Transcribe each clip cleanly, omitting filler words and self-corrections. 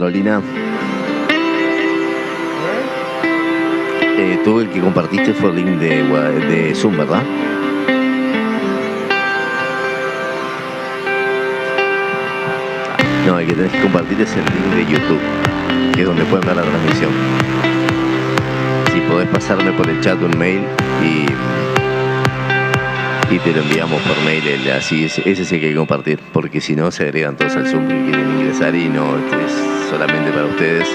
Carolina. Tú el que compartiste fue el link de Zoom, ¿verdad? No, el que tenés que compartir es el link de YouTube, que es donde pueden ver la transmisión. Si podés pasarme por el chat un mail y te lo enviamos por mail, así ese es el que hay que compartir, porque si no se agregan todos al Zoom que quieren ingresar y no, es solamente para ustedes.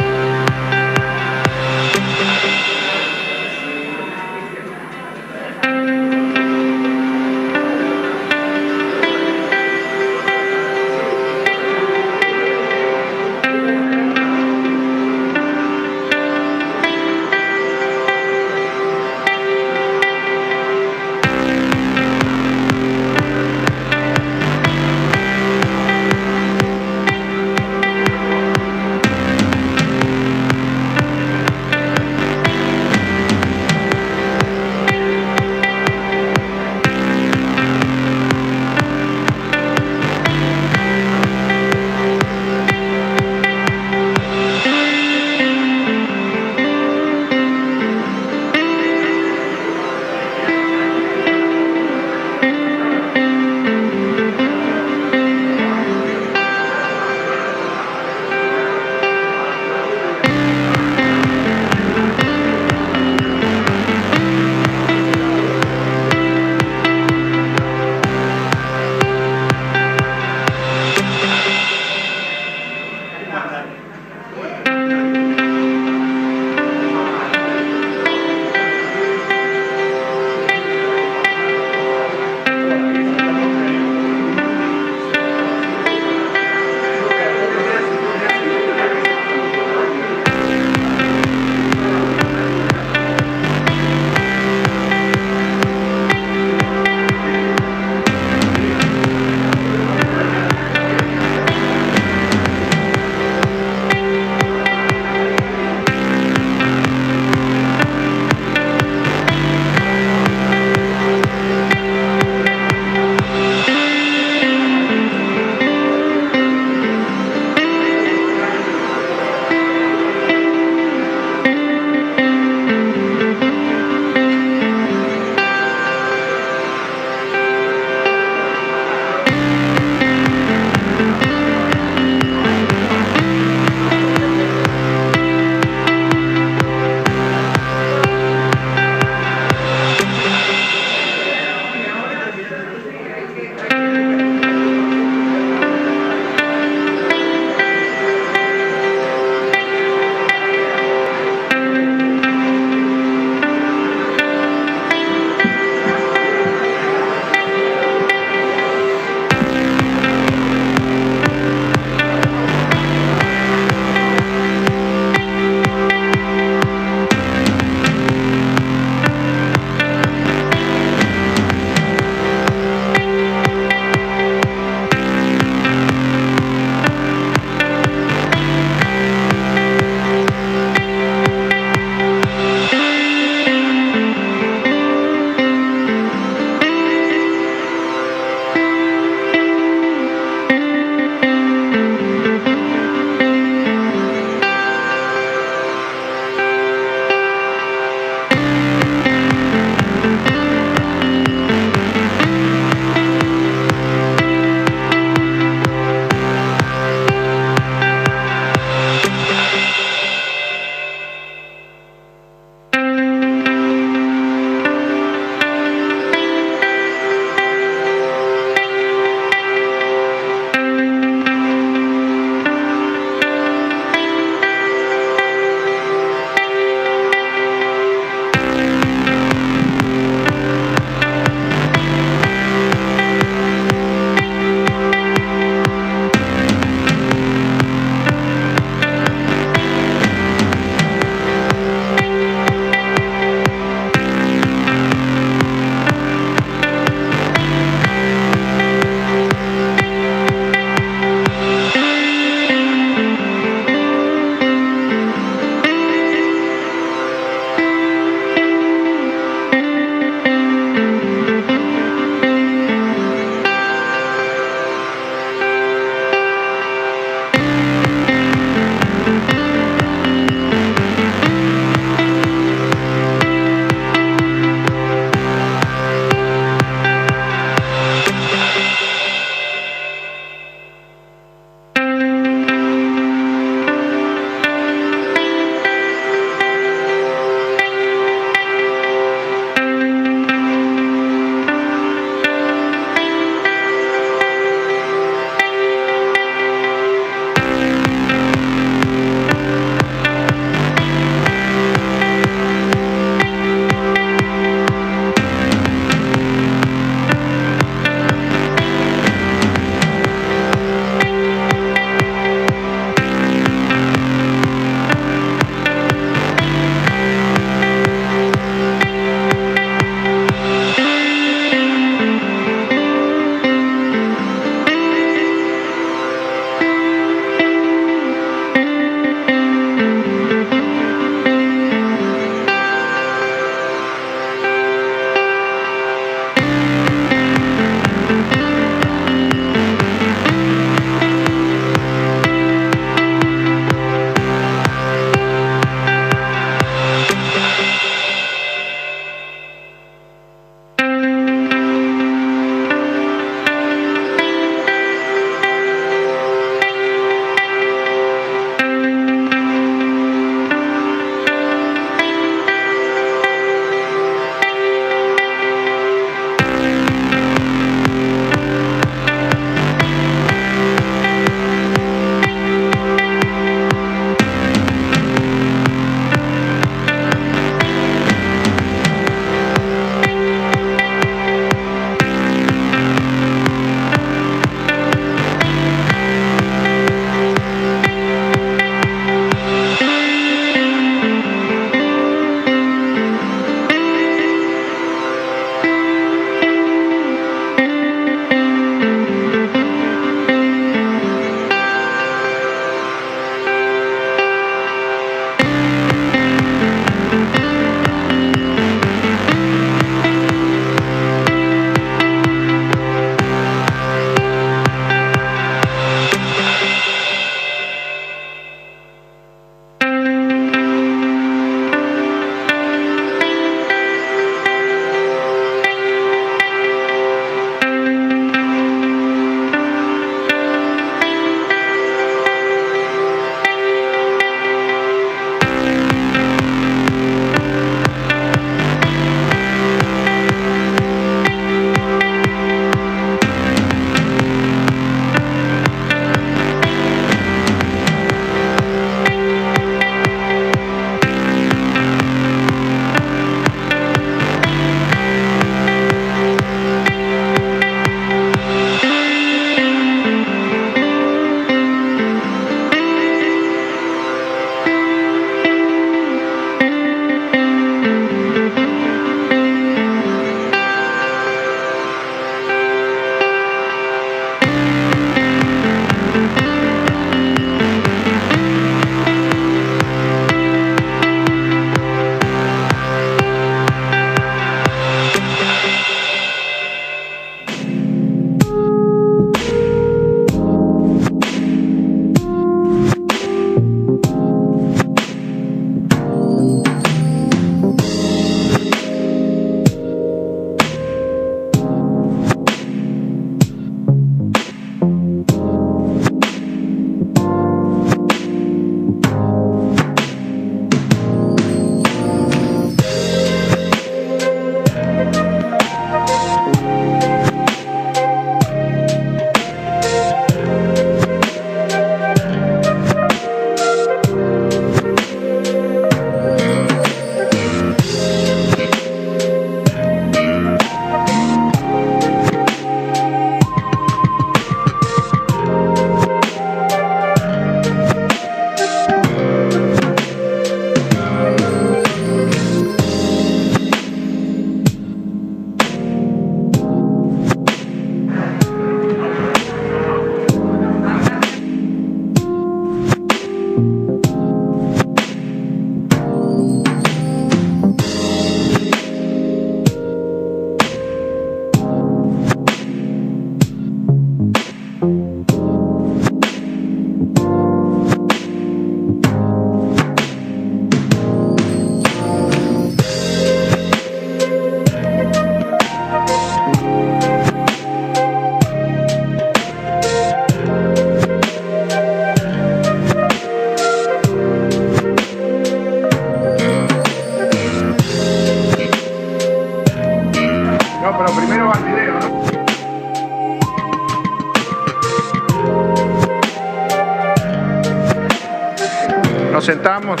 Nos sentamos,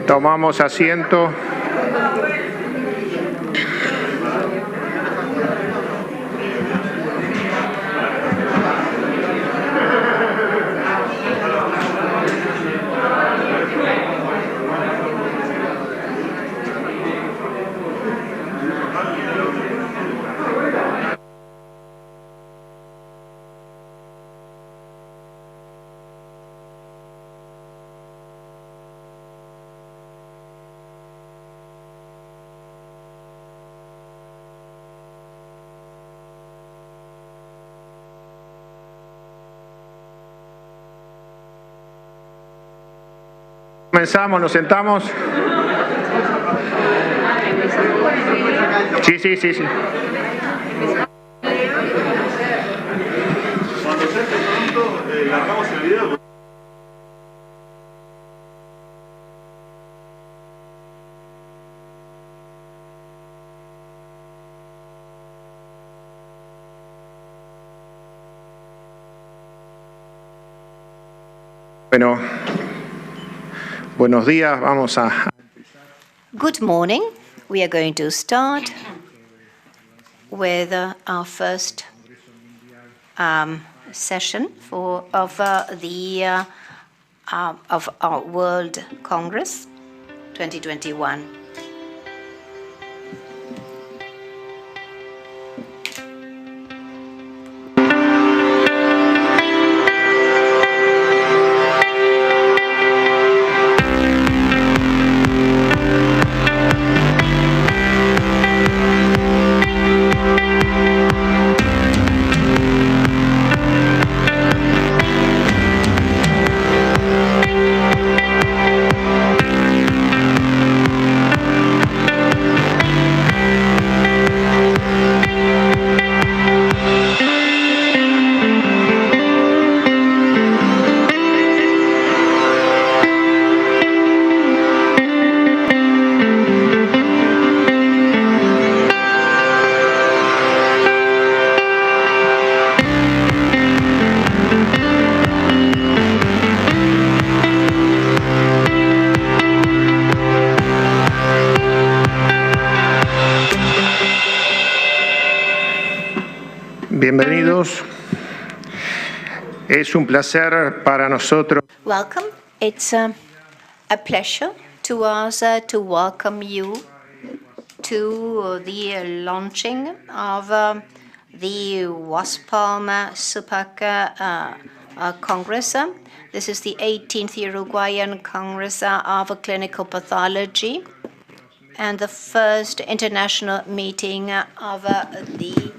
tomamos asiento. Comenzamos, nos sentamos. Sí. Cuando se esté pronto, largamos el video. Bueno, buenos días, vamos a... Good morning. We are going to start with our first session of our World Congress 2021. Bienvenidos. Es un placer para nosotros. Welcome. It's a pleasure to us to welcome you to the launching of the WASPaLM SUPAC Congress. This is the 18th Uruguayan Congress of Clinical Pathology and the first international meeting of the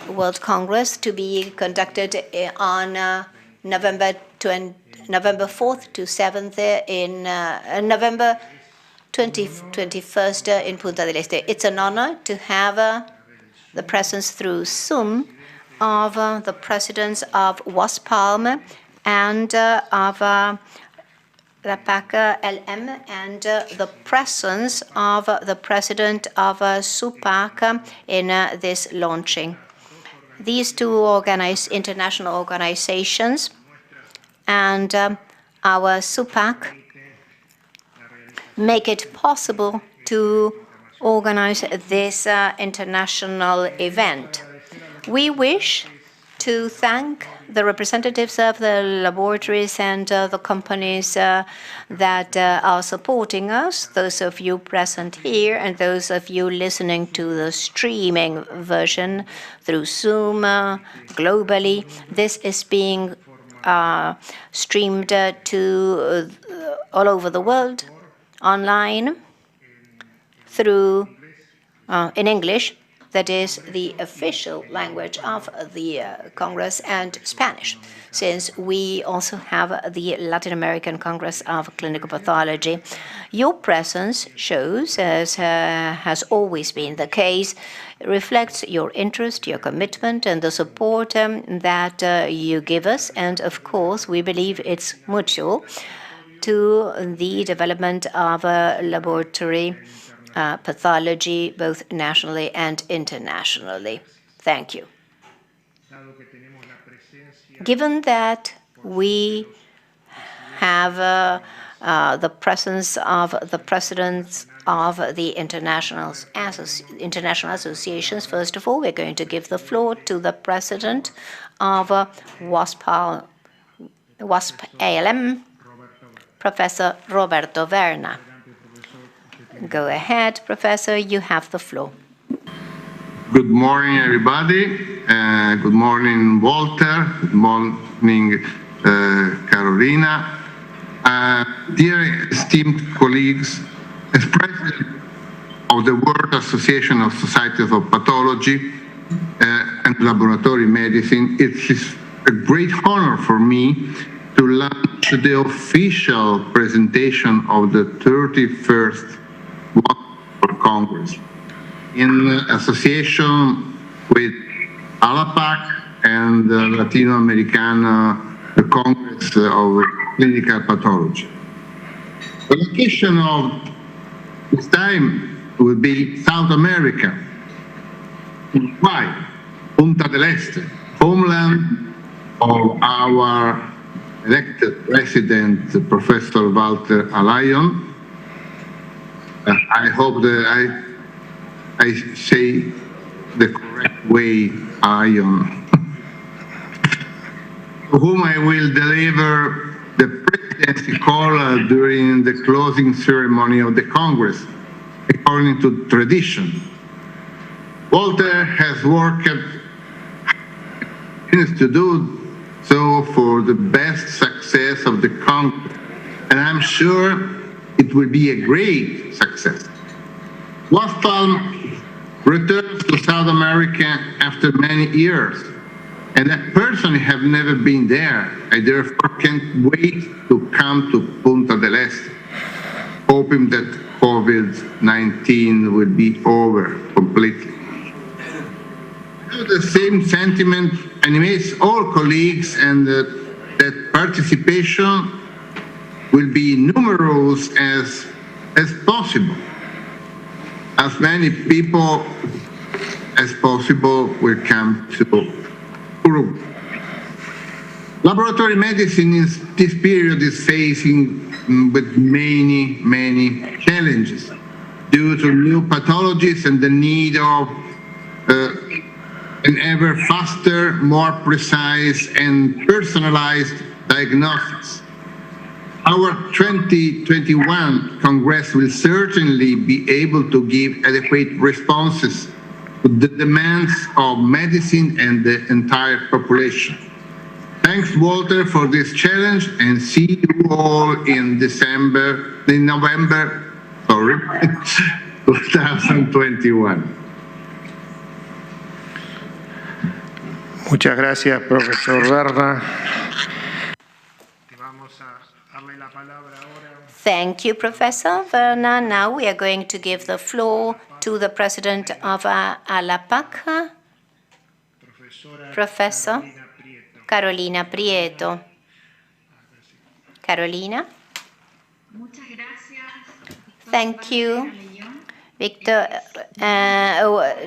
World Congress to be conducted on November 4th to 7th in November 21st in Punta del Este. It's an honor to have the presence through Zoom of the presidents of WASPaLM and of WASPaLM and the presence of the president of SUPAC in this launching. These two international organizations and our SUPAC make it possible to organize this international event. We wish to thank the representatives of the laboratories and the companies that are supporting us, those of you present here and those of you listening to the streaming version through Zoom globally. This is being streamed to all over the world online through in English. That is the official language of the Congress, and Spanish, since we also have the Latin American Congress of Clinical Pathology. Your presence shows, as has always been the case, reflects your interest, your commitment, and the support that you give us. And of course, we believe it's mutual to the development of a laboratory pathology, both nationally and internationally. Thank you. Given that we have the presence of the presidents of the international associations. First of all, we're going to give the floor to the president of WASPaLM, Professor Roberto Verna. Go ahead, Professor, you have the floor. Good morning, everybody. Good morning, Walter. Good morning, Carolina. Dear esteemed colleagues, as president of the World Association of Societies of Pathology and Laboratory Medicine, it is a great honor for me to launch the official presentation of the 31st World Congress in association with ALAPAC and the Latino American Congress of Clinical Pathology. The location of this time will be South America. Why? Punta del Este, homeland of our elected president, Professor Walter Alayon. I hope that I say the correct way, Alayon, to whom I will deliver the presidency call during the closing ceremony of the Congress, according to tradition. Walter has worked to do so for the best success of the Congress, and I'm sure it will be a great success. WASPaLM returns to South America after many years, and I personally have never been there. I therefore can't wait to come to Punta del Este, hoping that COVID-19 will be over completely. The same sentiment animates all colleagues, and that participation will be numerous as possible. As many people as possible will come to Uruguay. Laboratory medicine in this period is facing with many challenges due to new pathologies and the need of an ever faster, more precise and personalized diagnostics. Our 2021 Congress will certainly be able to give adequate responses to the demands of medicine and the entire population. Thanks, Walter, for this challenge, and see you all in November 2021. Muchas gracias, profesor Verna. Thank you, Professor Verna. Now we are going to give the floor to the president of ALAPAC, Professor Carolina Prieto. Carolina. Thank you,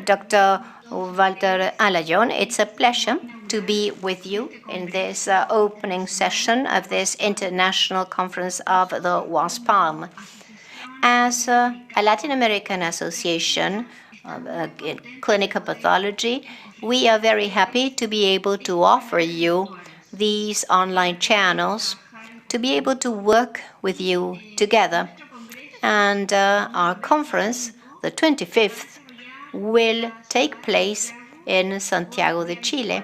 Dr. Walter Alayon. It's a pleasure to be with you in this opening session of this International Conference of the WASPaLM. As a Latin American Association of Clinical Pathology, we are very happy to be able to offer you these online channels, to be able to work with you together. And our conference, the 25th, will take place in Santiago de Chile,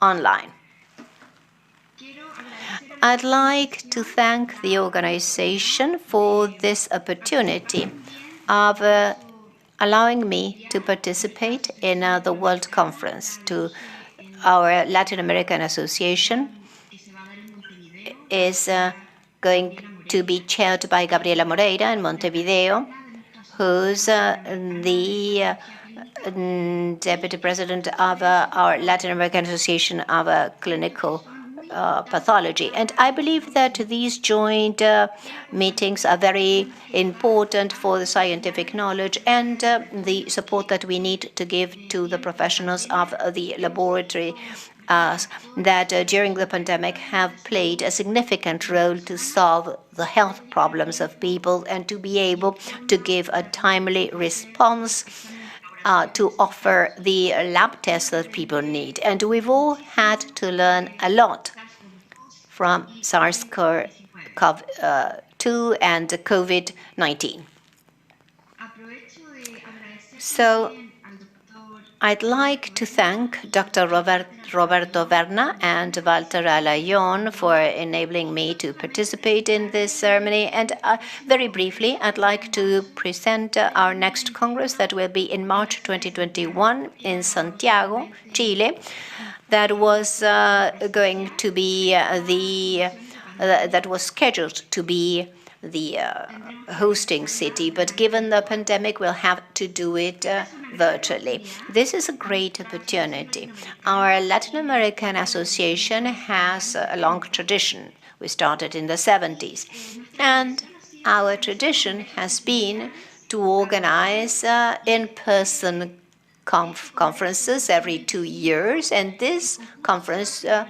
online. I'd like to thank the organization for this opportunity of allowing me to participate in the World Conference. To our Latin American Association is going to be chaired by Gabriela Moreira in Montevideo, who's the Deputy President of our Latin American Association of Clinical Pathology. And I believe that these joint meetings are very important for the scientific knowledge and the support that we need to give to the professionals of the laboratory us that during the pandemic have played a significant role to solve the health problems of people and to be able to give a timely response to offer the lab tests that people need. And we've all had to learn a lot from SARS-CoV-2 and COVID-19. So I'd like to thank Dr. Roberto Verna and Walter Alayon for enabling me to participate in this ceremony. And very briefly, I'd like to present our next Congress that will be in March 2021 in Santiago, Chile. That was going to be that was scheduled to be the hosting city, but given the pandemic, we'll have to do it virtually. This is a great opportunity. Our Latin American Association has a long tradition. We started in the 70s, and our tradition has been to organize in-person conferences every 2 years, and this conference, the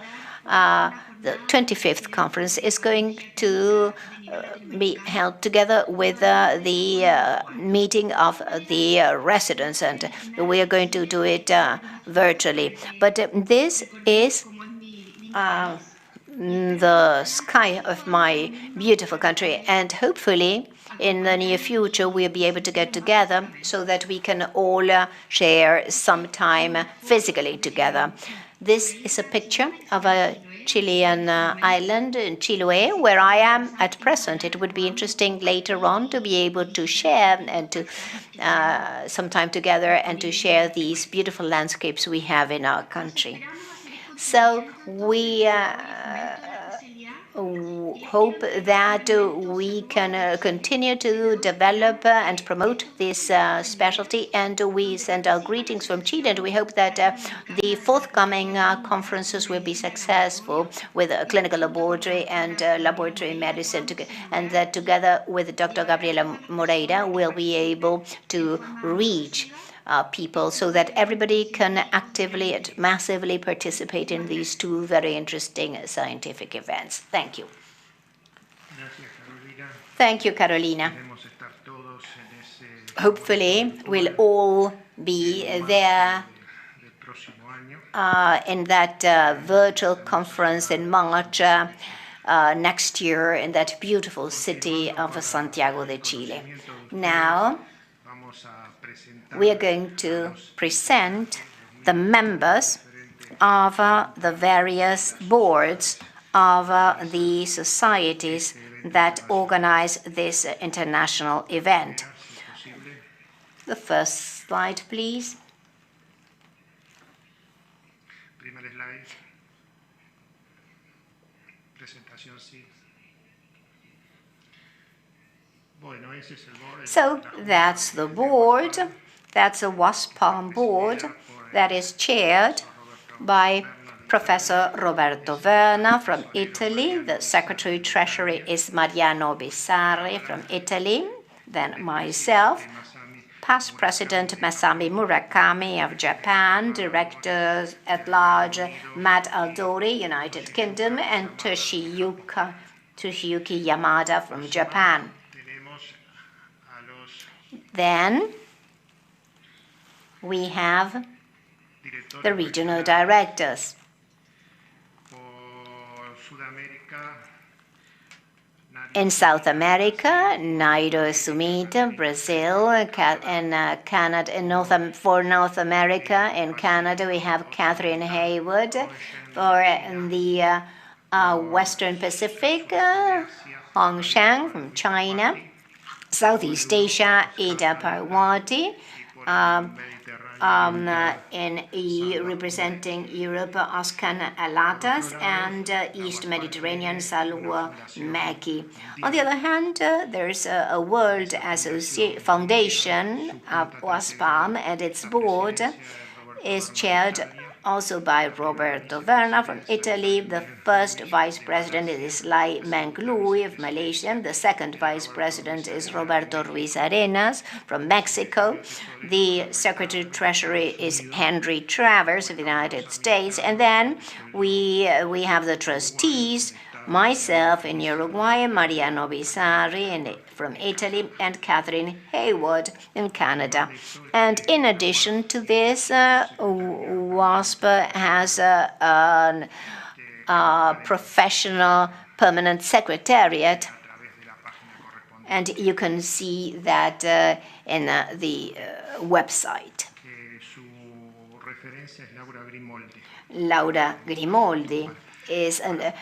25th conference, is going to be held together with the meeting of the residents, and we are going to do it virtually. But this is the sky of my beautiful country, and hopefully in the near future we'll be able to get together so that we can all share some time physically together. This is a picture of a Chilean island in Chiloé, where I am at present. It would be interesting later on to be able to share and to some time together and to share these beautiful landscapes we have in our country. So we hope that we can continue to develop and promote this specialty, and we send our greetings from Chile, and we hope that the forthcoming conferences will be successful with clinical laboratory and laboratory medicine, and that together with Dr. Gabriela Moreira we'll be able to reach people so that everybody can actively and massively participate in these two very interesting scientific events. Thank you. Thank you, Carolina. Hopefully, we'll all be there in that virtual conference in March next year in that beautiful city of Santiago de Chile. Now, we are going to present the members of the various boards of the societies that organize this international event. The first slide, please. So that's the board. That's a WASPaLM board that is chaired by Professor Roberto Verna from Italy. The Secretary Treasury is Mariano Bisarri from Italy. Then myself, past President Masami Murakami of Japan, Directors at Large Matt Aldori, United Kingdom, and Toshiyuki Yamada from Japan. Then we have the regional directors. In South America, Nairo Sumita, Brazil, and Canada. For North America, in Canada, we have Catherine Haywood. For the Western Pacific, Hong Shang from China. Southeast Asia, Ida Parwati. Representing Europe, Oskan Alatas, and East Mediterranean, Salwa Meki. On the other hand, there's a World Foundation of WASPaLM, and its board is chaired also by Roberto Verna from Italy. The first vice president is Lai Menglui of Malaysia. The second vice president is Roberto Ruiz Arenas from Mexico. The secretary treasury is Henry Travers of the United States. And then we have the trustees, myself in Uruguay, Mariano Bisari from Italy, and Catherine Hayward in Canada. And in addition to this, WASP has a professional permanent secretariat, and you can see that in the website. Laura Grimoldi is the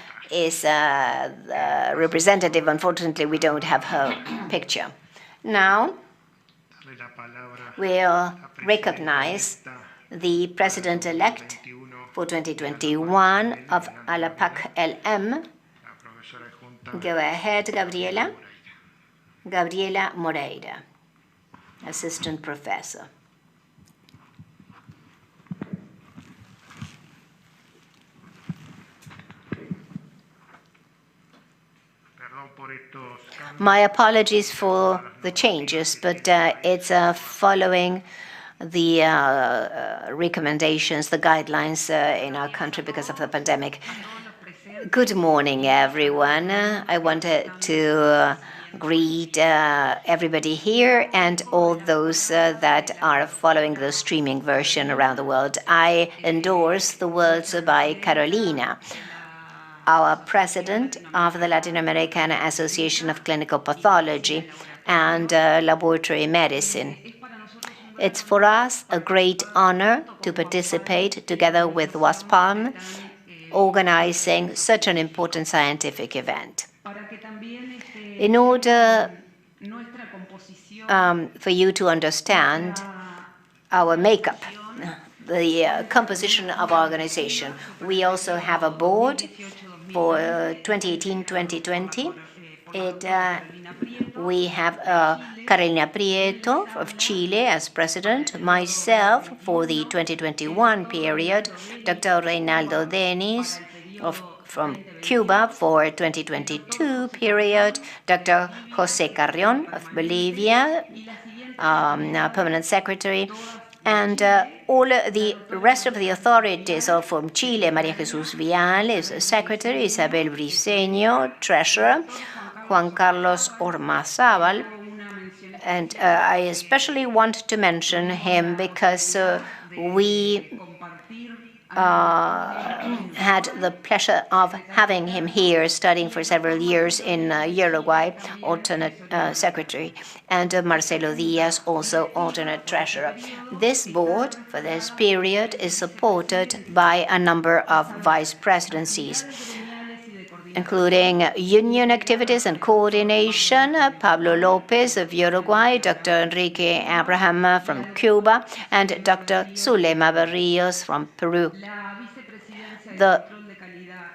representative. Unfortunately, we don't have her picture. Now, we'll recognize the president-elect for 2021 of WASPaLM. Go ahead, Gabriela. Gabriela Moreira, assistant professor. My apologies for the changes, but it's following the recommendations, the guidelines in our country because of the pandemic. Good morning, everyone. I wanted to greet everybody here and all those that are following the streaming version around the world. I endorse the words by Carolina, our president of the Latin American Association of Clinical Pathology and Laboratory Medicine. It's for us a great honor to participate together with WASPaLM, organizing such an important scientific event. In order for you to understand our makeup, the composition of our organization, we also have a board for 2018-2020. We have Carolina Prieto of Chile as president, myself for the 2021 period, Dr. Reynaldo Denis from Cuba for 2022 period, Dr. Jose Carrion of Bolivia, permanent secretary, and all the rest of the authorities are from Chile. María Jesús Vial is secretary, Isabel Briceño, treasurer, Juan Carlos Ormazábal. And I especially want to mention him because we had the pleasure of having him here, studying for several years in Uruguay, alternate secretary, and Marcelo Diaz, also alternate treasurer. This board for this period is supported by a number of vice presidencies, including union activities and coordination, Pablo Lopez of Uruguay, Dr. Enrique Abraham from Cuba, and Dr. Zulema Barrios from Peru. The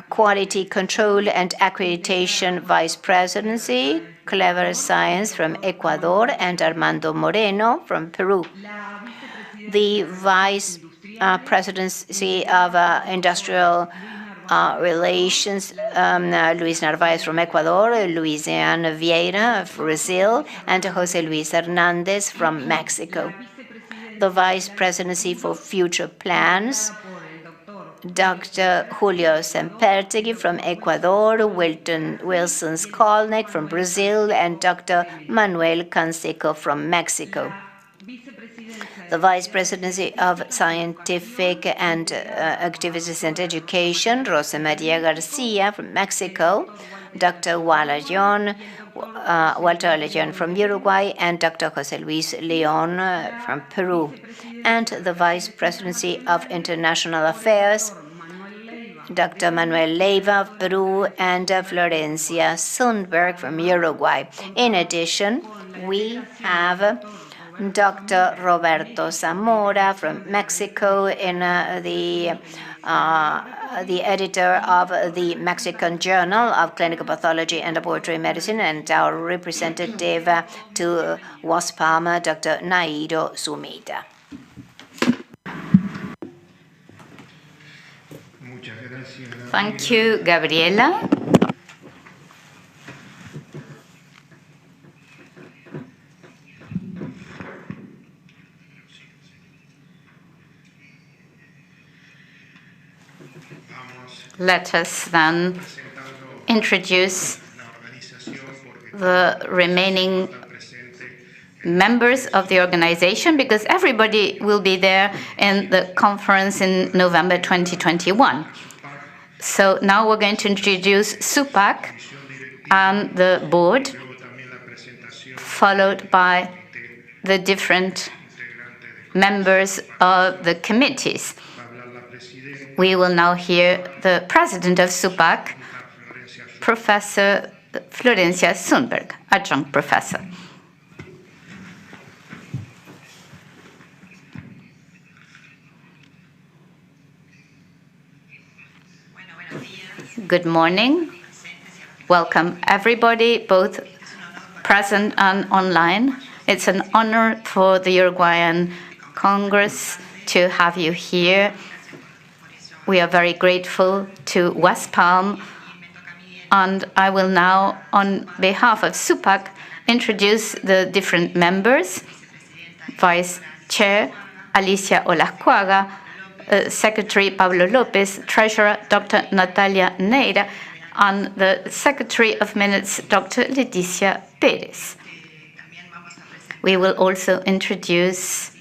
Quality Control and Accreditation Vice Presidency, Clever Science from Ecuador, and Armando Moreno from Peru. The Vice Presidency of Industrial Relations, Luis Narvaez from Ecuador, Luisiana Vieira of Brazil, and Jose Luis Hernandez from Mexico. The Vice Presidency for Future Plans, Dr. Julio Sempertegui from Ecuador, Wilson Skolnick from Brazil, and Dr. Manuel Canseco from Mexico. The Vice Presidency of Scientific and Activities and Education, Rosa Maria Garcia from Mexico, Dr. Walter León from Uruguay, and Dr. Jose Luis León from Peru. And the Vice Presidency of International Affairs, Dr. Manuel Leiva of Peru, and Florencia Sundberg from Uruguay. In addition, we have Dr. Roberto Zamora from Mexico, in the editor of the Mexican Journal of Clinical Pathology and Laboratory Medicine, and our representative to WASPaLM, Dr. Naido Sumida. Thank you, Gabriela. Let us then introduce the remaining members of the organization, because everybody will be there in the conference in November 2021. So now we're going to introduce SUPAC and the board, followed by the different members of the committees. We will now hear the president of SUPAC, Professor Florencia Sundberg, adjunct professor. Good morning. Welcome everybody, both present and online. It's an honor for the Uruguayan Congress to have you here. We are very grateful to WASPaLM, and I will now, on behalf of SUPAC, introduce the different members. Vice Chair Alicia Olascuaga, Secretary Pablo Lopez, Treasurer Dr. Natalia Neira, and the Secretary of Minutes Dr. Leticia Perez. We will also introduce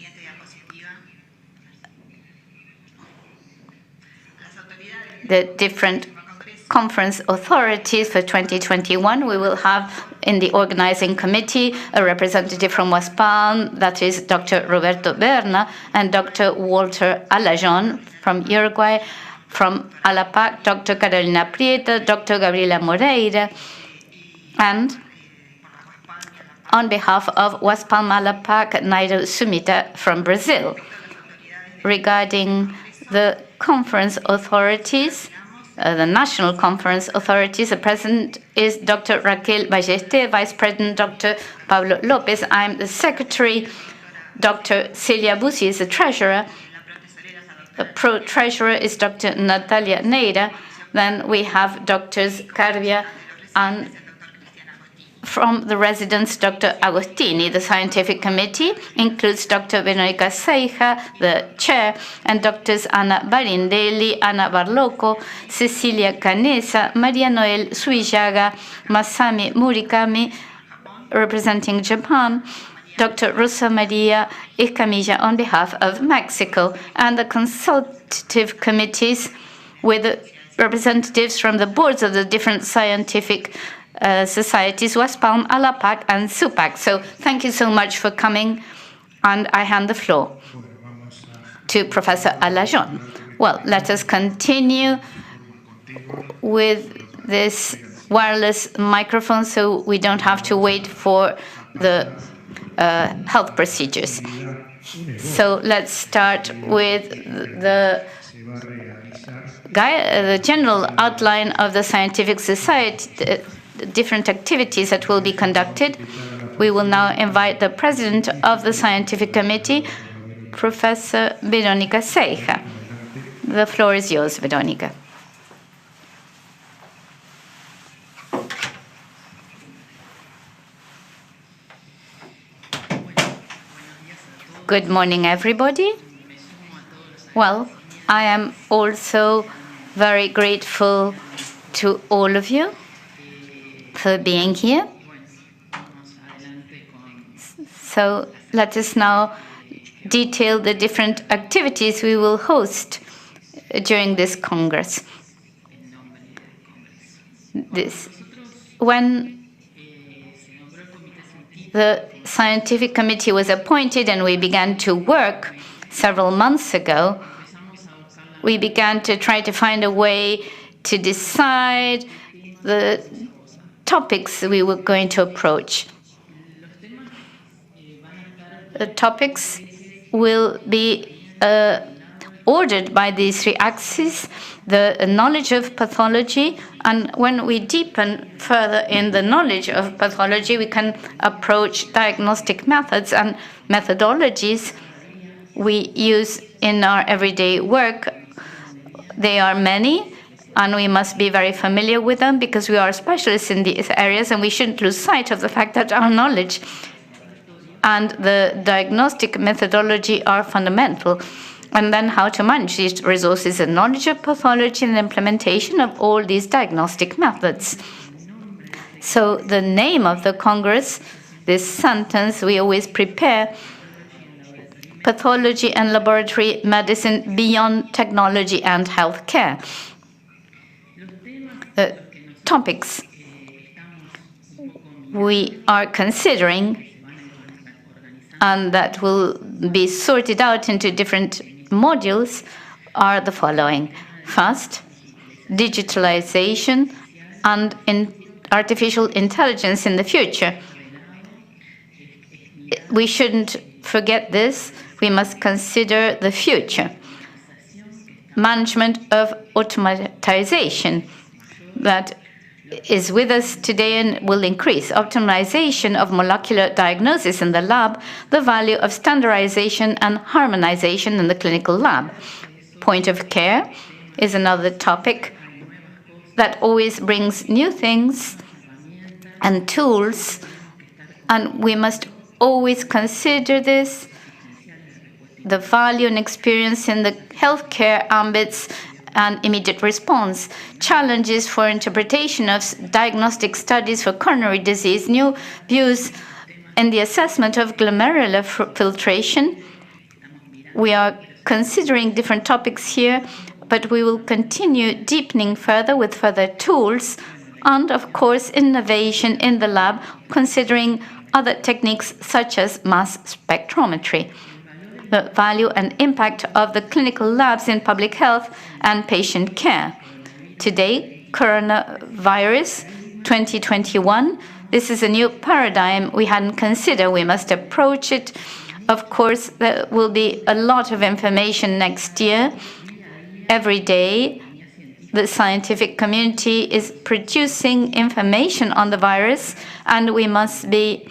the different conference authorities for 2021. We will have in the organizing committee a representative from WASPaLM, that is Dr. Roberto Berna, and Dr. Walter Alajon from Uruguay. From ALAPAC, Dr. Carolina Prieto, Dr. Gabriela Moreira, and on behalf of WASPaLM ALAPAC, Nairo Sumita from Brazil. Regarding the conference authorities, the national conference authorities, the president is Dr. Raquel Balleste, vice president Dr. Pablo Lopez. I'm the secretary. Dr. Celia Bussi is the treasurer. The pro-treasurer is Dr. Natalia Neira. Then we have Drs. Carvia and from the residence, Dr. Agostini. The scientific committee includes Dr. Veronica Seija, the chair, and Drs. Ana Barindelli, Ana Barloco, Cecilia Canesa, Maria Noel Suijaga, Masami Murikami, representing Japan, Dr. Rosa Maria Escamilla on behalf of Mexico, and the consultative committees with representatives from the boards of the different scientific societies, WASPaLM, ALAPAC, and SUPAC. So thank you so much for coming, and I hand the floor to Professor Alajon. Well, let us continue with this wireless microphone so we don't have to wait for the health procedures. So let's start with the general outline of the scientific society, different activities that will be conducted. We will now invite the president of the scientific committee, Professor Veronica Seija. The floor is yours, Veronica. Good morning, everybody. Well, I am also very grateful to all of you for being here. So let us now detail the different activities we will host during this Congress. When the scientific committee was appointed and we began to work several months ago, we began to try to find a way to decide the topics we were going to approach. The topics will be ordered by these three axes: the knowledge of pathology, and when we deepen further in the knowledge of pathology, we can approach diagnostic methods and methodologies we use in our everyday work. They are many, And we must be very familiar with them because we are specialists in these areas, and we shouldn't lose sight of the fact that our knowledge and the diagnostic methodology are fundamental. And then how to manage these resources and knowledge of pathology and implementation of all these diagnostic methods. So the name of the Congress, this sentence, we always prepare pathology and laboratory medicine beyond technology and healthcare. The topics we are considering and that will be sorted out into different modules are the following. First, digitalization and artificial intelligence in the future. We shouldn't forget this. We must consider the future. Management of automatization that is with us today and will increase. Optimization of molecular diagnosis in the lab, the value of standardization and harmonization in the clinical lab. Point of care is another topic that always brings new things and tools, and we must always consider this, the value and experience in the healthcare ambits and immediate response, challenges for interpretation of diagnostic studies for coronary disease, new views in the assessment of glomerular filtration. We are considering different topics here, but we will continue deepening further with further tools and, of course, innovation in the lab, considering other techniques such as mass spectrometry. The value and impact of the clinical labs in public health and patient care. Today, coronavirus 2021, this is a new paradigm we hadn't considered. We must approach it. Of course, there will be a lot of information next year. Every day, the scientific community is producing information on the virus, and we must be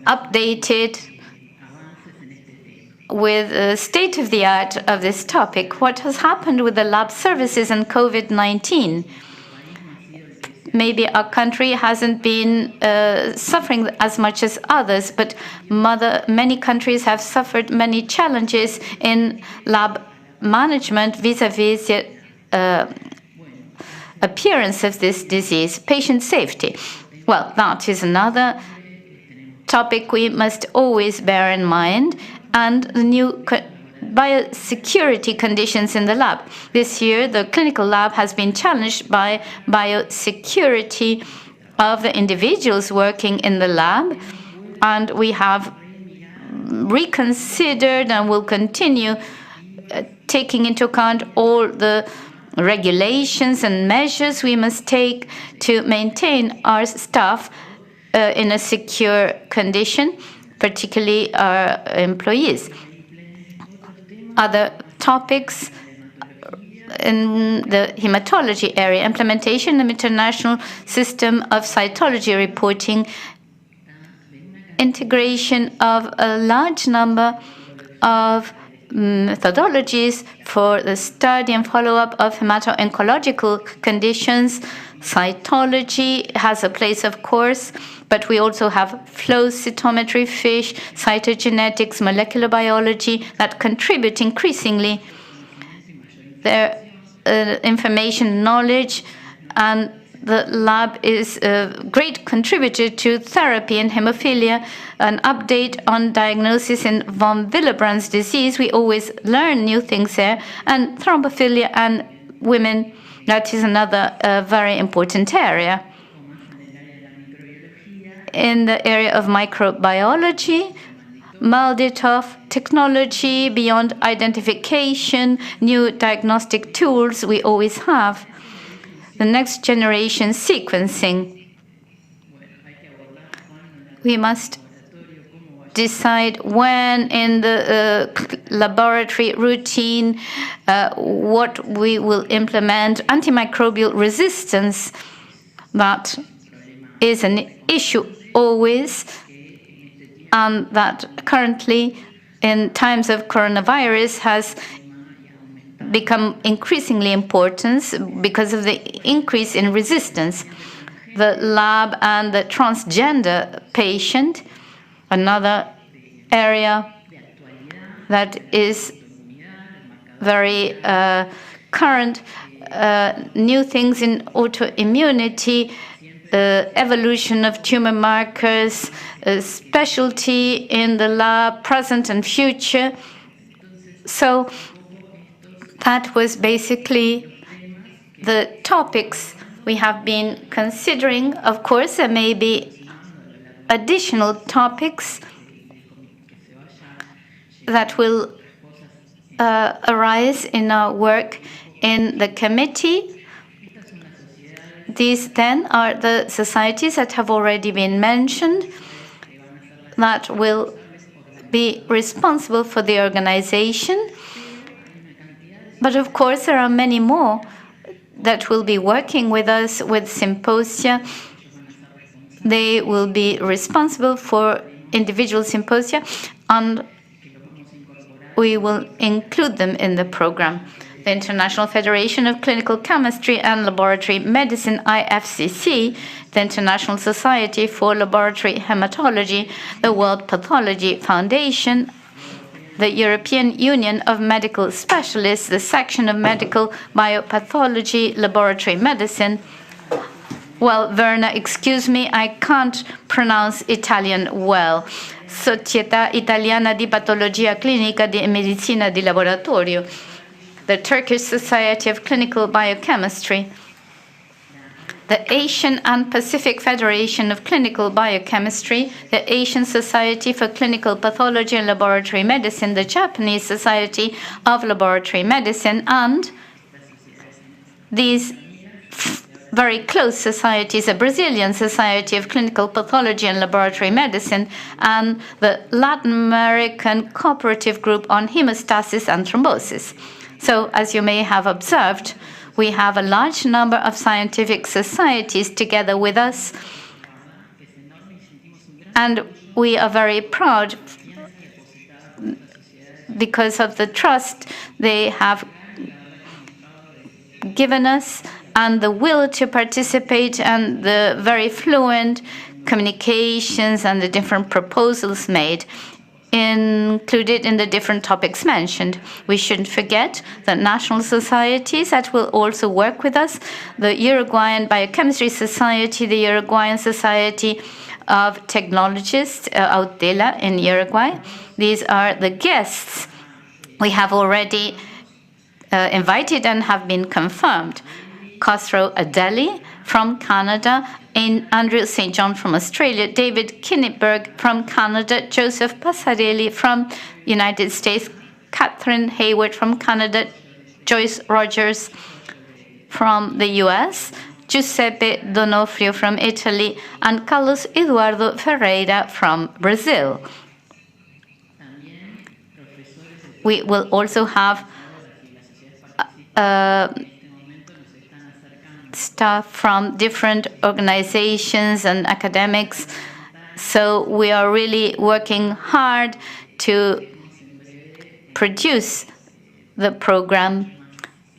updated with the state of the art of this topic. What has happened with the lab services and COVID-19? Maybe our country hasn't been suffering as much as others, but many countries have suffered many challenges in lab management vis-a-vis the appearance of this disease. Patient safety. Well, that is another topic we must always bear in mind, and the new biosecurity conditions in the lab. This year, the clinical lab has been challenged by biosecurity of the individuals working in the lab, and we have reconsidered and will continue taking into account all the regulations and measures we must take to maintain our staff in a secure condition, particularly our employees. Other topics in the hematology area, implementation of international system of cytology reporting, integration of a large number of methodologies for the study and follow-up of hemato-oncological conditions. Cytology has a place, of course, but we also have flow cytometry, FISH, cytogenetics, molecular biology that contribute increasingly their information, knowledge, and the lab is a great contributor to therapy in hemophilia. An update on diagnosis in von Willebrand's disease. We always learn new things there. And thrombophilia and women, that is another very important area. In the area of microbiology, MALDI-TOF, technology beyond identification, new diagnostic tools we always have. The next generation sequencing. We must decide when in the laboratory routine what we will implement. Antimicrobial resistance, that is an issue always, and that currently in times of coronavirus has become increasingly important because of the increase in resistance. The lab and the transgender patient, another area that is very current, new things in autoimmunity, evolution of tumor markers, specialty in the lab, present and future. So that was basically the topics we have been considering. Of course, there may be additional topics that will arise in our work in the committee. These then are the societies that have already been mentioned that will be responsible for the organization. But of course, there are many more that will be working with us with symposia. They will be responsible for individual symposia, and we will include them in the program. The International Federation of Clinical Chemistry and Laboratory Medicine, IFCC, the International Society for Laboratory Hematology, the World Pathology Foundation, the European Union of Medical Specialists, the Section of Medical Biopathology, Laboratory Medicine. Well, Verna, excuse me, I can't pronounce Italian well. Società Italiana di Patologia Clinica e Medicina di Laboratorio, the Turkish Society of Clinical Biochemistry, the Asian and Pacific Federation of Clinical Biochemistry, the Asian Society for Clinical Pathology and Laboratory Medicine, the Japanese Society of Laboratory Medicine, and these very close societies, the Brazilian Society of Clinical Pathology and Laboratory Medicine, and the Latin American Cooperative Group on Hemostasis and Thrombosis. So, as you may have observed, we have a large number of scientific societies together with us, and we are very proud because of the trust they have given us and the will to participate and the very fluent communications and the different proposals made, included in the different topics mentioned. We shouldn't forget the national societies that will also work with us, the Uruguayan Biochemistry Society, the Uruguayan Society of Technologists, Autela in Uruguay. These are the guests we have already invited and have been confirmed. Khosrow Adeli from Canada, Andrew St. John from Australia, David Kinniburg from Canada, Joseph Passarelli from United States, Catherine Hayward from Canada, Joyce Rogers from the US, Giuseppe Donofrio from Italy, and Carlos Eduardo Ferreira from Brazil. We will also have staff from different organizations and academics. So we are really working hard to produce the program,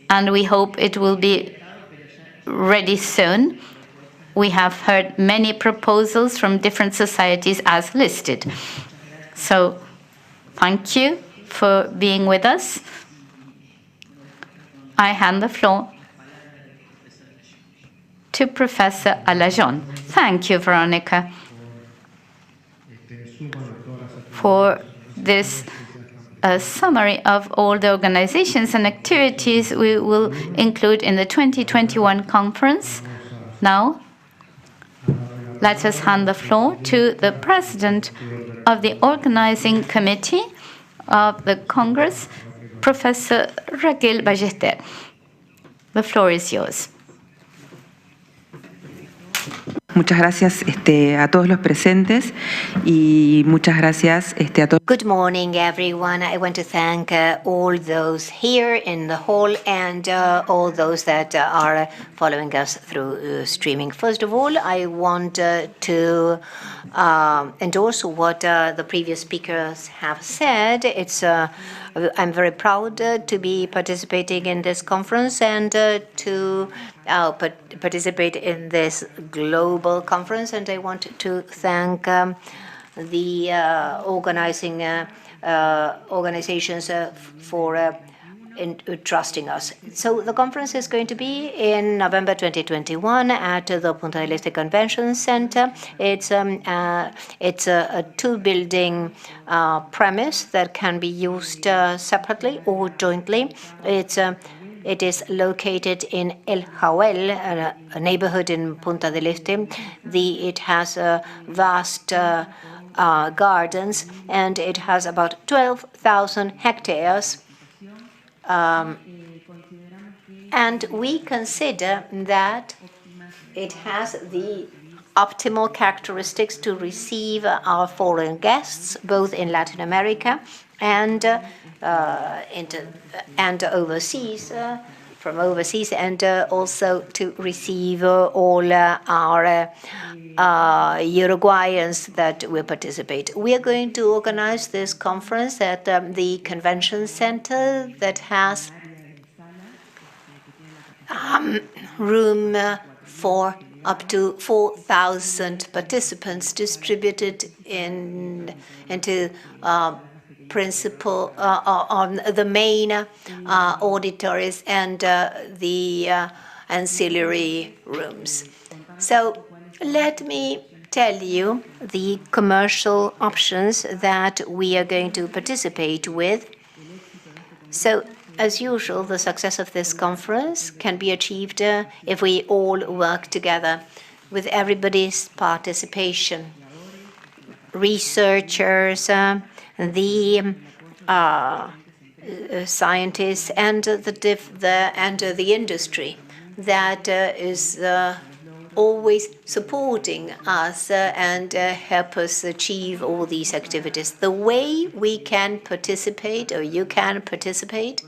and we hope it will be ready soon. We have heard many proposals from different societies as listed. So thank you for being with us. I hand the floor to Professor Alajon. Thank you, Veronica, for this summary of all the organizations and activities we will include in the 2021 conference. Now, let us hand the floor to the President of the Organizing Committee of the Congress, Professor Raquel Ballester. The floor is yours. Muchas gracias a todos los presentes y muchas gracias a todos. Good morning, everyone. I want to thank all those here in the hall and all those that are following us through streaming. First of all, I want to endorse what the previous speakers have said. I'm very proud to be participating in this conference and to participate in this global conference. And I want to thank the organizing organizations for trusting us. So the conference is going to be in November 2021 at the Punta del Este Convention Center. It's a two-building premise that can be used separately or jointly. It is located in El Jawel, a neighborhood in Punta del Este. It has vast gardens, and it has about 12,000 hectares. And we consider that it has the optimal characteristics to receive our foreign guests, both in Latin America and overseas, from overseas, and also to receive all our Uruguayans that will participate. We are going to organize this conference at the convention center that has room for up to 4,000 participants distributed into principal on the main auditories and the ancillary rooms. So let me tell you the commercial options that we are going to participate with. So, as usual, the success of this conference can be achieved if we all work together with everybody's participation. Researchers, the scientists, and the industry that is always supporting us and help us achieve all these activities. The way we can participate, or you can participate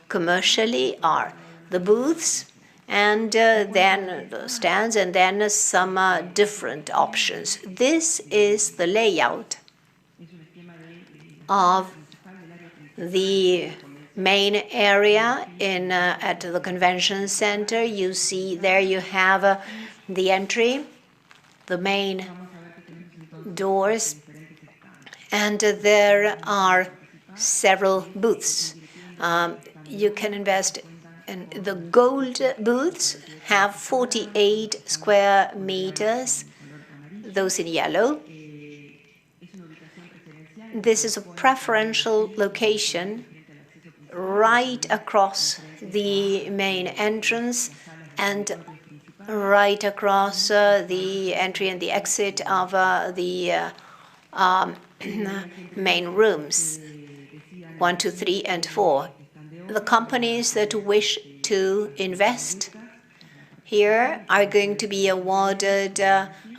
commercially, are the booths and then the stands, and then some different options. This is the layout of the main area at the convention center. You see there you have the entry, the main doors, and there are several booths. You can invest in the gold booths, have 48 square meters, those in yellow. This is a preferential location right across the main entrance and right across the entry and the exit of the main rooms, 1, 2, 3, and 4. The companies that wish to invest here are going to be awarded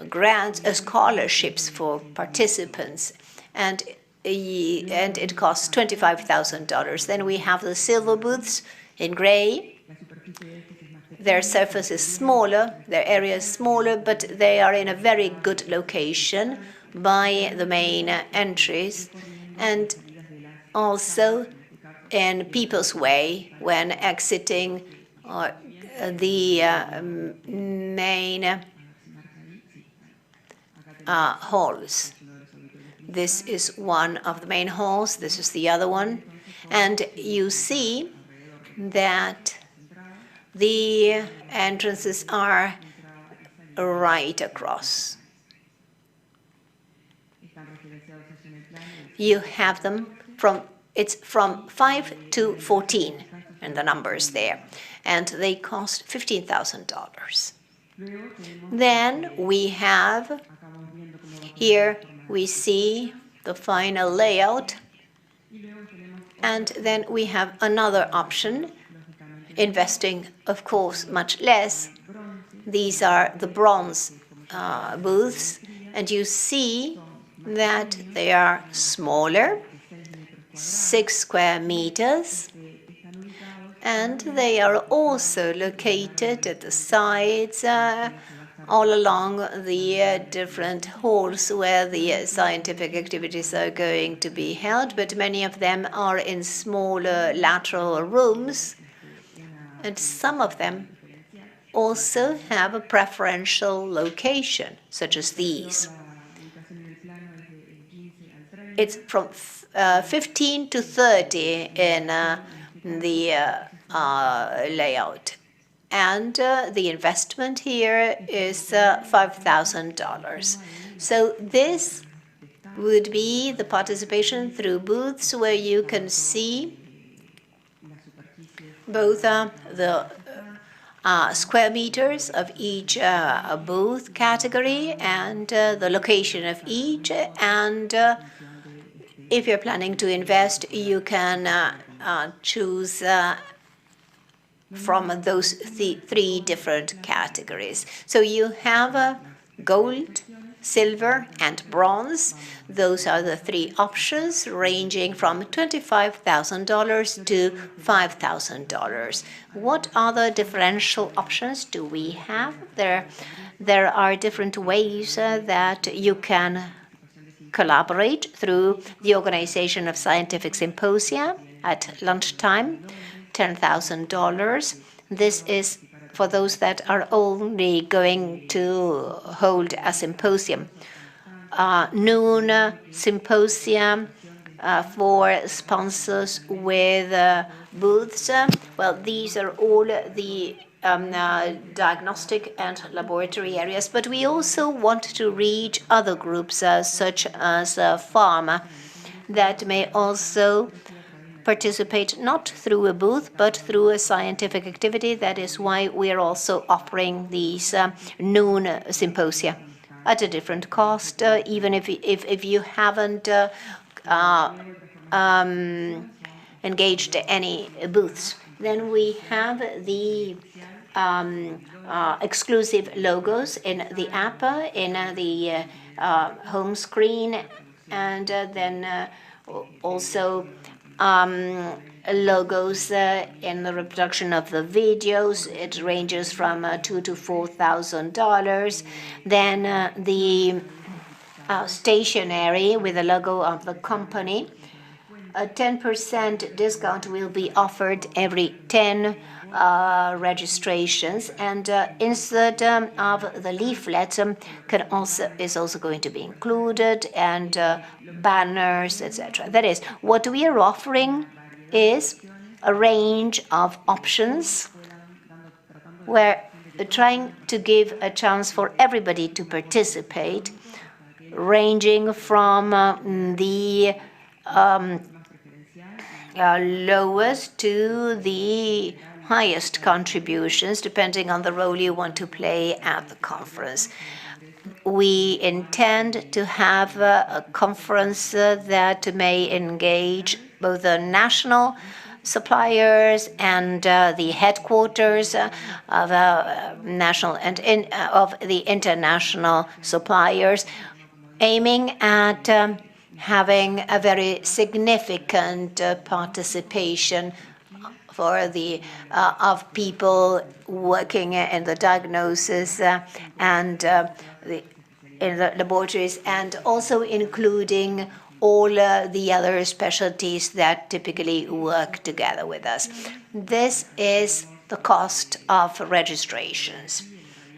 grants, scholarships for participants, and it costs $25,000. Then we have the silver booths in gray. Their surface is smaller, their area is smaller, but they are in a very good location by the main entries, and also in People's Way when exiting the main halls. This is one of the main halls. This is the other one. And you see that the entrances are right across. You have them it's from 5 to 14 in the numbers there, and they cost $15,000. Then we have here, we see the final layout, and then we have another option, investing, of course, much less. These are the bronze booths, and you see that they are smaller, 6 square meters, and they are also located at the sides all along the different halls where the scientific activities are going to be held, but many of them are in smaller lateral rooms, and some of them also have a preferential location, such as these. It's from 15 to 30 in the layout. And the investment here is $5,000. So this would be the participation through booths where you can see both the square meters of each booth category and the location of each. And if you're planning to invest, you can choose from those three different categories. So you have gold, silver, and bronze. Those are the three options, ranging from $25,000 to $5,000. What other differential options do we have? There are different ways that you can collaborate through the organization of scientific symposia at lunchtime, $10,000. This is for those that are only going to hold a symposium. Noon symposium for sponsors with booths. Well, these are all the diagnostic and laboratory areas, but we also want to reach other groups such as pharma that may also participate not through a booth but through a scientific activity. That is why we are also offering these noon symposia at a different cost, even if you haven't engaged any booths. Then we have the exclusive logos in the app, in the home screen, and then also logos in the reproduction of the videos. It ranges from $2,000 to $4,000. Then the stationery with the logo of the company. A 10% discount will be offered every 10 registrations, and insert of the leaflet is also going to be included, and banners, etc. That is, what we are offering is a range of options. We're trying to give a chance for everybody to participate, ranging from the lowest to the highest contributions, depending on the role you want to play at the conference. We intend to have a conference that may engage both the national suppliers and the headquarters of national and of the international suppliers, aiming at having a very significant participation for the of people working in the diagnosis and in the laboratories, and also including all the other specialties that typically work together with us. This is the cost of registrations.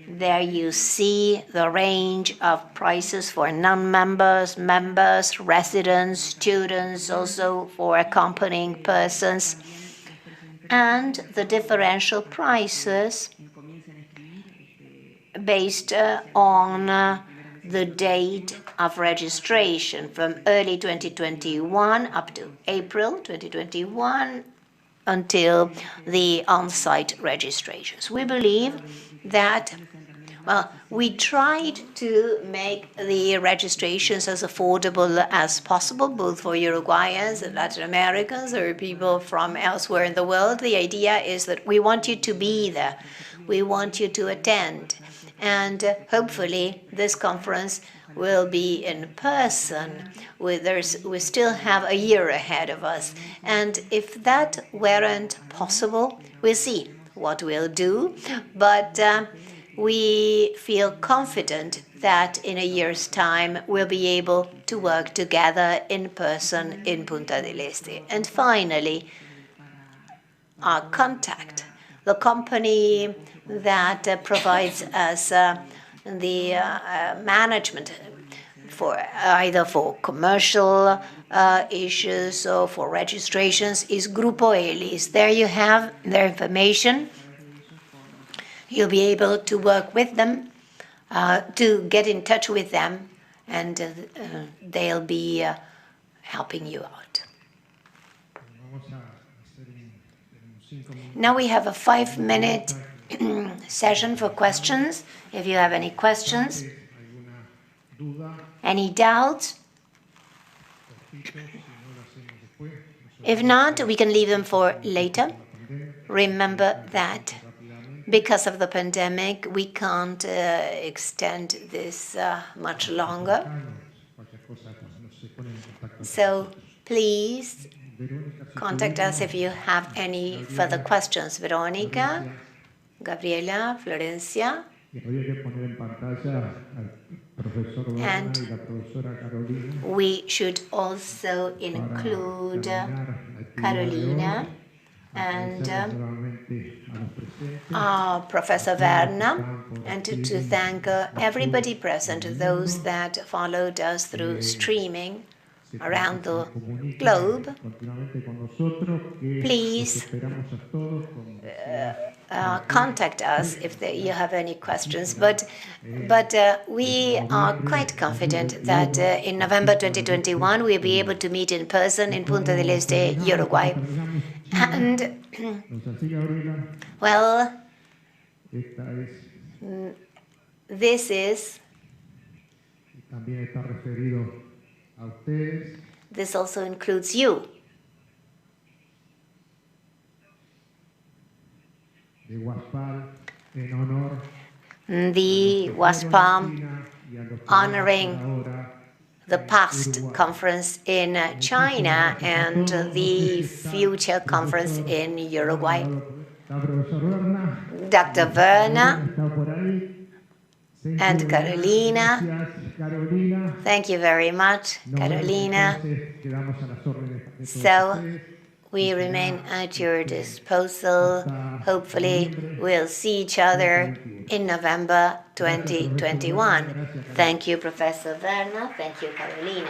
There you see the range of prices for non-members, members, residents, students, also for accompanying persons, and the differential prices based on the date of registration from early 2021 up to April 2021 until the on-site registrations. We believe that, well, we tried to make the registrations as affordable as possible, both for Uruguayans and Latin Americans or people from elsewhere in the world. The idea is that we want you to be there. We want you to attend. And hopefully this conference will be in person. We still have a year ahead of us. And if that weren't possible, we'll see what we'll do. But we feel confident that in a year's time we'll be able to work together in person in Punta del Este. And finally, our contact, the company that provides us the management for either for commercial issues or for registrations is Grupo Elis. There you have their information. You'll be able to work with them, to get in touch with them, and they'll be helping you out. Now we have a 5-minute session for questions. If you have any questions, any doubts, if not, we can leave them for later. Remember that because of the pandemic, we can't extend this much longer. So please contact us if you have any further questions. Verónica, Gabriela, Florencia, and we should also include Carolina and Professor Werner, and to thank everybody present, those that followed us through streaming around the globe. Please contact us if you have any questions. But we are quite confident that in November 2021 we'll be able to meet in person in Punta del Este, Uruguay. And well, this is. This also includes you. The WASPaLM honoring the past conference in China and the future conference in Uruguay. Dr. Werner and Carolina. Thank you very much, Carolina. So we remain at your disposal. Hopefully, we'll see each other in November 2021. Thank you, Professor Werner. Thank you, Carolina.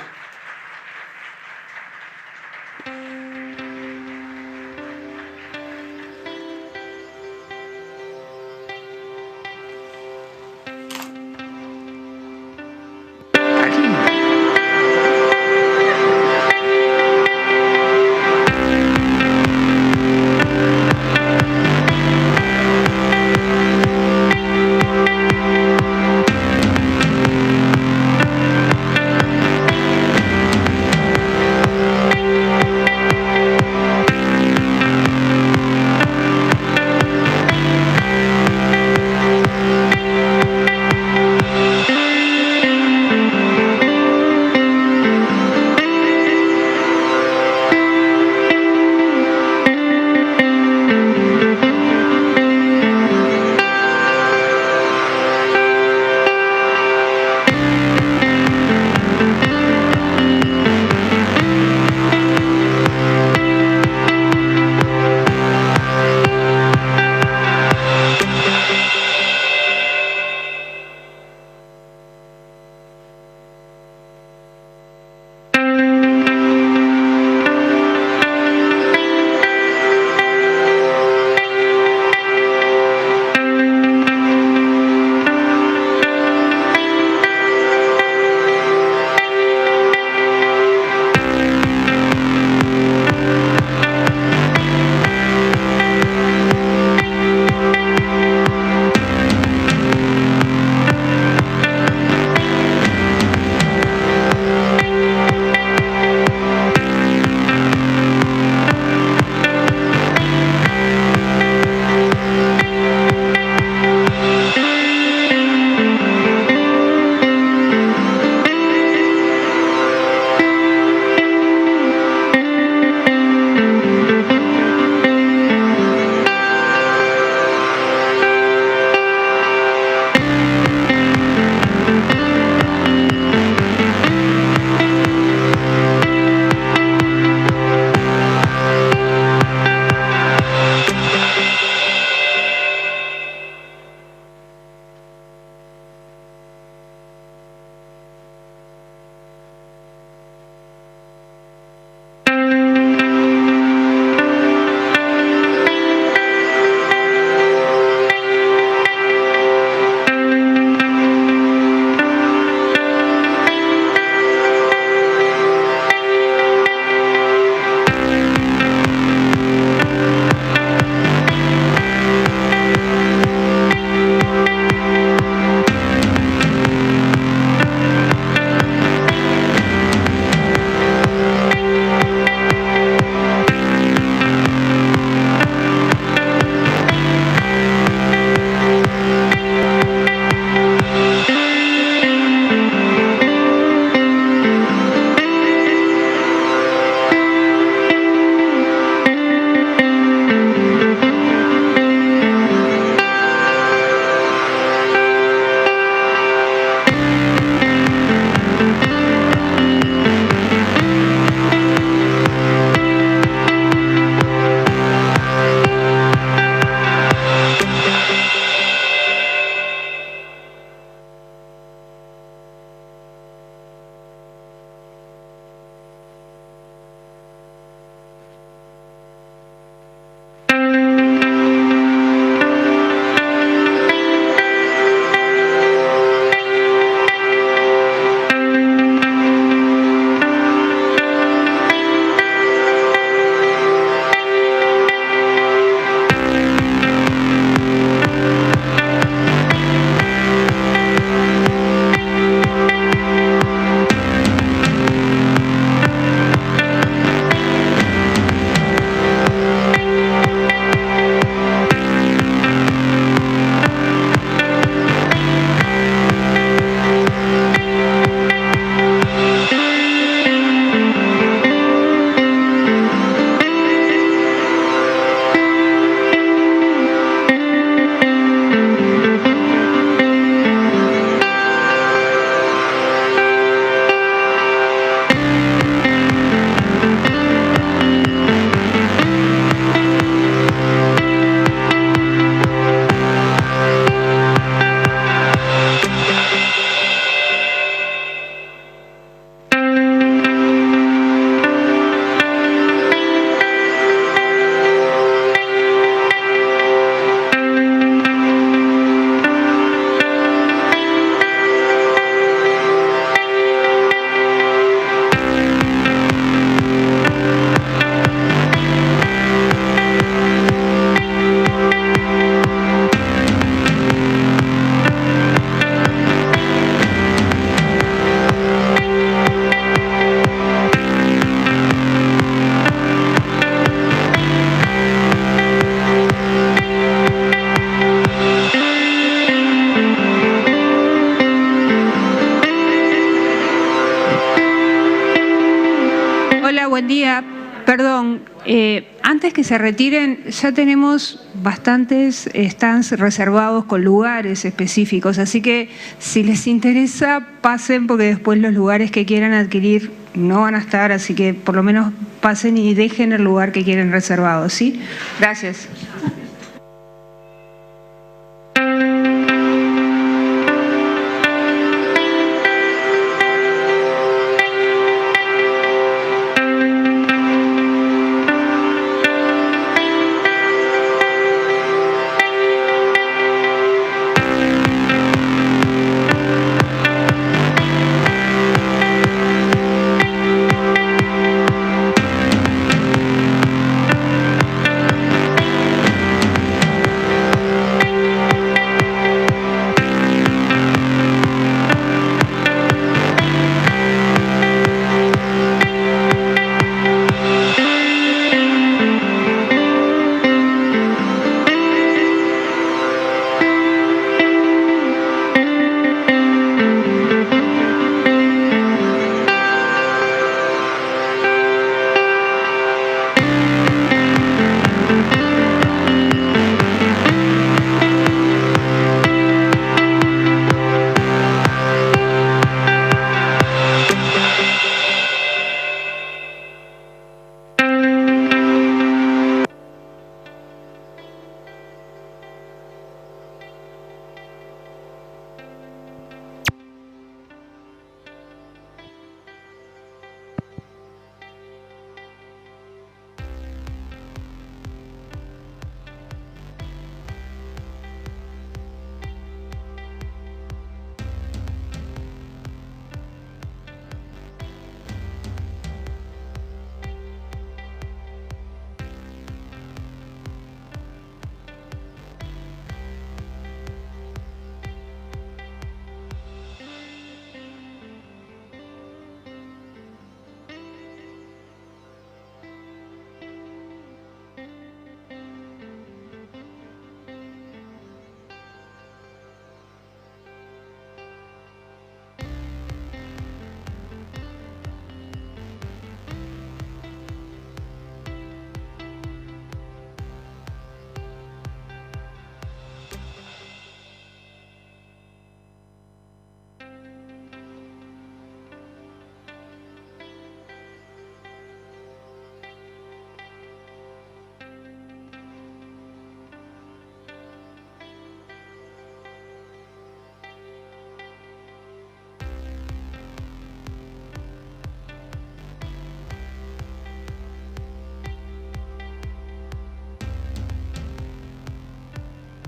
buen día. Perdón, antes que se retiren, ya tenemos bastantes stands reservados con lugares específicos, así que si les interesa, pasen, porque después los lugares que quieran adquirir no van a estar, así que por lo menos pasen y dejen el lugar que quieren reservado, ¿sí? Gracias.